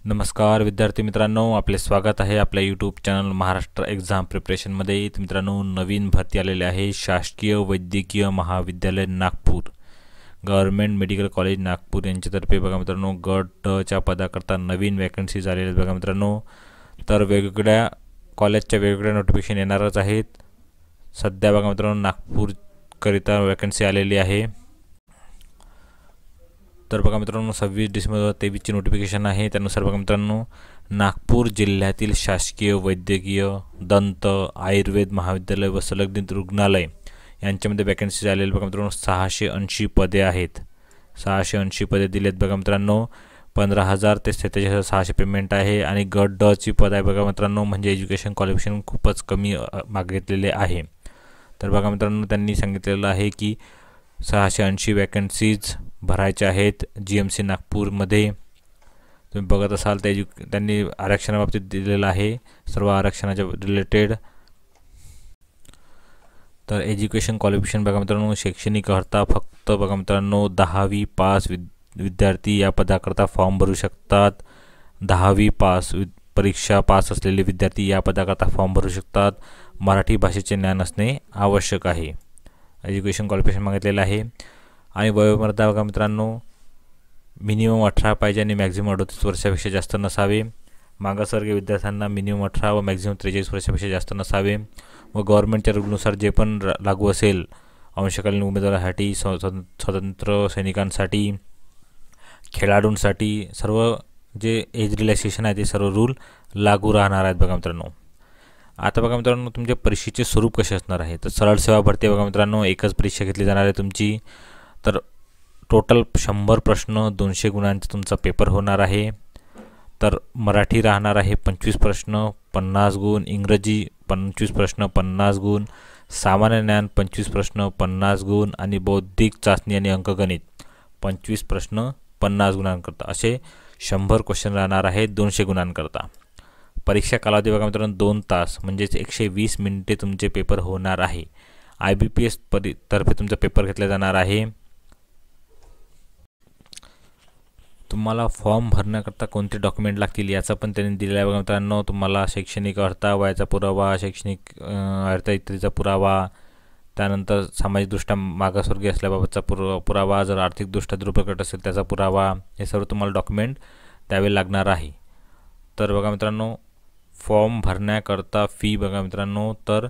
नमस्कार विद्यार्थी मित्रांनो, आपले स्वागत आहे आपल्या यूट्यूब चॅनल महाराष्ट्र एक्झाम प्रिपरेशनमध्ये। मित्रांनो, नवीन भरती आलेली आहे शासकीय वैद्यकीय महाविद्यालय Nagpur, government medical college Nagpur यांच्यातर्फे बघा मित्रांनो गट च्या पदाकरता नवीन वॅकन्सीज आलेल्या आहेत बघा मित्रांनो। तर वेगवेगळ्या कॉलेजच्या वेगवेगळ्या नोटिफिकेशन येणारच आहेत। सध्या बघा मित्रांनो नागपूरकरिता वॅकन्सी आलेली आहे। तर बघा मित्रांनो 26 डिसेंबर 2023 ची नोटिफिकेशन आहे। त्यानुसार बघा मित्रांनो नागपूर जिल्ह्यातील शासकीय वैद्यकीय दंत आयुर्वेद महाविद्यालय व संलग्नित रुग्णालय यांच्यामध्ये वॅकन्सी आलेल्या बघा मित्रांनो 680 पदे आहेत। 680 पदे दिलेत बघा मित्रांनो। 15,000 ते 47,600 पेमेंट आहे आणि गट ड ची पद आहे बघा मित्रांनो, म्हणजे एज्युकेशन क्वालिफिकेशन खूपच कमी मागितलेले आहे। तर बघा मित्रांनो त्यांनी सांगितलेलं आहे की 680 वॅकन्सीज भरायच्या आहेत GMC नागपूरमध्ये। तुम्ही बघत असाल त्यांनी आरक्षणाबाबतीत दिलेलं आहे सर्व आरक्षणाच्या रिलेटेड। तर एज्युकेशन क्वालिफिकेशन बघा मित्रांनो शैक्षणिक अर्हता फक्त बघा मित्रांनो 10वी पास विद्यार्थी या पदाकरता फॉर्म भरू शकतात। 10वी पास परीक्षा पास असलेले विद्यार्थी या पदाकरता फॉर्म भरू शकतात। मराठी भाषेचे ज्ञान असणे आवश्यक आहे। एज्युकेशन क्वालिफिकेशन मागितलेलं आहे आणि वयोमर्यादा बघा मित्रांनो मिनिमम 18 पाहिजे आणि मॅक्झिमम 38 वर्षापेक्षा जास्त नसावे। मागासवर्गीय विद्यार्थ्यांना मिनिमम 18 व मॅक्झिमम 43 वर्षापेक्षा जास्त नसावे व गव्हर्नमेंटच्या रूलनुसार जे पण लागू असेल अंशकालीन उमेदवारांसाठी, स्वतंत्र सैनिकांसाठी, खेळाडूंसाठी सर्व जे एज रिलॅक्सेशन आहे ते सर्व रूल लागू राहणार आहेत बघा मित्रांनो। आता बघा मित्रांनो तुमच्या परीक्षेचे स्वरूप कसे असणार आहे। तर सरळ सेवा भरती बघा मित्रांनो एकच परीक्षा घेतली जाणार आहे तुमची। तर टोटल 100 प्रश्न 200 गुणांचा तुमचा पेपर होणार आहे। तर मराठी राहणार आहे 25 प्रश्न 50 गुण, इंग्रजी 25 प्रश्न 50 गुण, सामान्य ज्ञान 25 प्रश्न 50 गुण आणि बौद्धिक चाचणी आणि अंकगणित 25 प्रश्न 50 गुणांकरता असे 100 क्वेश्चन राहणार आहेत 200 गुणांकरता। परीक्षा कालावधी बघा मित्रांनो 2 तास म्हणजेच 120 मिनिटे तुमचे पेपर होणार आहे। IBPS तर्फे तुमचा पेपर घेतला जाणार आहे। तुम्हाला फॉर्म भरण्याकरता कोणते डॉक्युमेंट लागतील याचा पण त्यांनी दिलेला आहे बघा मित्रांनो। तुम्हाला शैक्षणिक अर्हता, वयाचा पुरावा, शैक्षणिक अर्हता इत्यादीचा पुरावा, त्यानंतर सामाजिकदृष्ट्या मागासवर्गीय असल्याबाबतचा पुरावा, जर आर्थिकदृष्ट्या दुर्बल गट असेल त्याचा पुरावा, हे सर्व तुम्हाला डॉक्युमेंट द्यावे लागणार आहे। तर बघा मित्रांनो फॉर्म भरण्याकरता फी बघा मित्रांनो, तर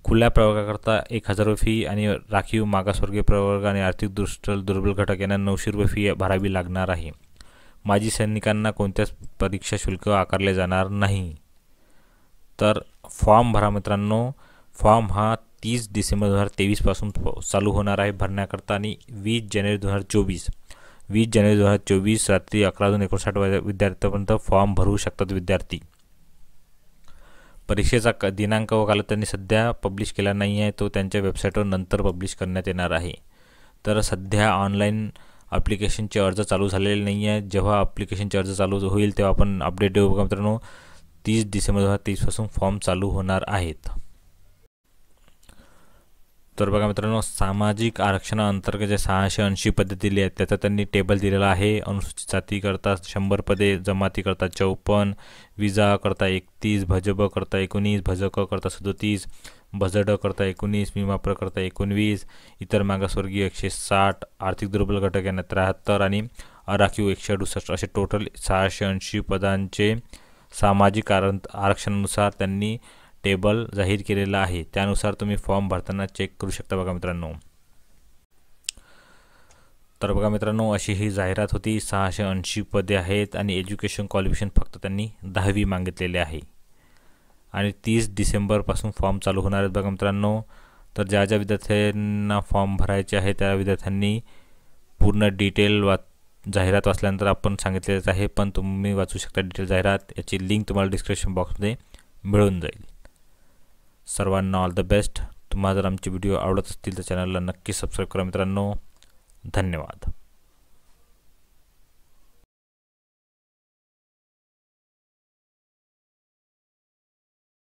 खुल्या प्रवर्गाकरता 1000 रुपये फी आणि राखीव मागासवर्गीय प्रवर्ग आणि आर्थिकदृष्ट्या दुर्बल घटक यांना 900 रुपये फी भरावी लागणार आहे। माजी सैनिकांना कोणत्याच परीक्षा शुल्क आकारले जाणार नाही। तर फॉर्म भरा मित्रांनो। फॉर्म हा 30 डिसेंबर 2023 पासून चालू होणार आहे भरण्याकरता आणि 20 जानेवारी 2024 रात्री 11:59 विद्यार्थ्यांपर्यंत फॉर्म भरू शकतात विद्यार्थी। परीक्षेचा दिनांक व काल त्यांनी सध्या पब्लिश केला नाही आहे, तो त्यांच्या वेबसाईटवर नंतर पब्लिश करण्यात येणार आहे। तर सध्या ऑनलाईन ॲप्लिकेशनचे अर्ज चालू झालेले नाही आहे। जेव्हा ॲप्लिकेशनचे अर्ज चालू होईल तेव्हा आपण अपडेट देऊ बघा मित्रांनो। 30 डिसेंबर 2023 पासून फॉर्म चालू होणार आहेत। तर बघा मित्रांनो सामाजिक आरक्षणाअंतर्गत जे 680 पदे दिली आहेत त्याचा त्यांनी टेबल दिलेला आहे। अनुसूचित जातीकरता 100 पदे, जमातीकरता 54, विजा करता 31, भजब करता 19, भजक करता 37, भजड करता 19, मिमाप्र करता 19, इतर मागासवर्गीय 160, आर्थिक दुर्बल घटक यांना 73 आणि अराखीव 168 असे टोटल 680 पदांचे सामाजिक आरक्षणानुसार त्यांनी टेबल जाहीर केलेला आहे। त्यानुसार तुम्ही फॉर्म भरताना चेक करू शकता बघा मित्रांनो। तर बघा मित्रांनो अशी ही जाहिरात होती। 680 पदे आहेत आणि एज्युकेशन क्वालिफिकेशन फक्त त्यांनी 10वी मागितलेले आहे आणि 30 डिसेंबर पासून फॉर्म चालू होणार आहेत बघा मित्रांनो। तर ज्या ज्या विद्यार्थ्यांना फॉर्म भरायचे आहे त्या विद्यार्थ्यांनी पूर्ण डिटेल जाहिरात वाचल्यानंतर आपण सांगितलेच आहे, पण तुम्ही वाचू शकता डिटेल जाहिरात। याची लिंक तुम्हाला डिस्क्रिप्शन बॉक्समध्ये मिळून जाईल। सर्वांना ऑल द बेस्ट। तुम्हाला जर आमचे व्हिडिओ आवडत असतील तर चॅनलला नक्की सबस्क्राईब करा मित्रांनो। धन्यवाद।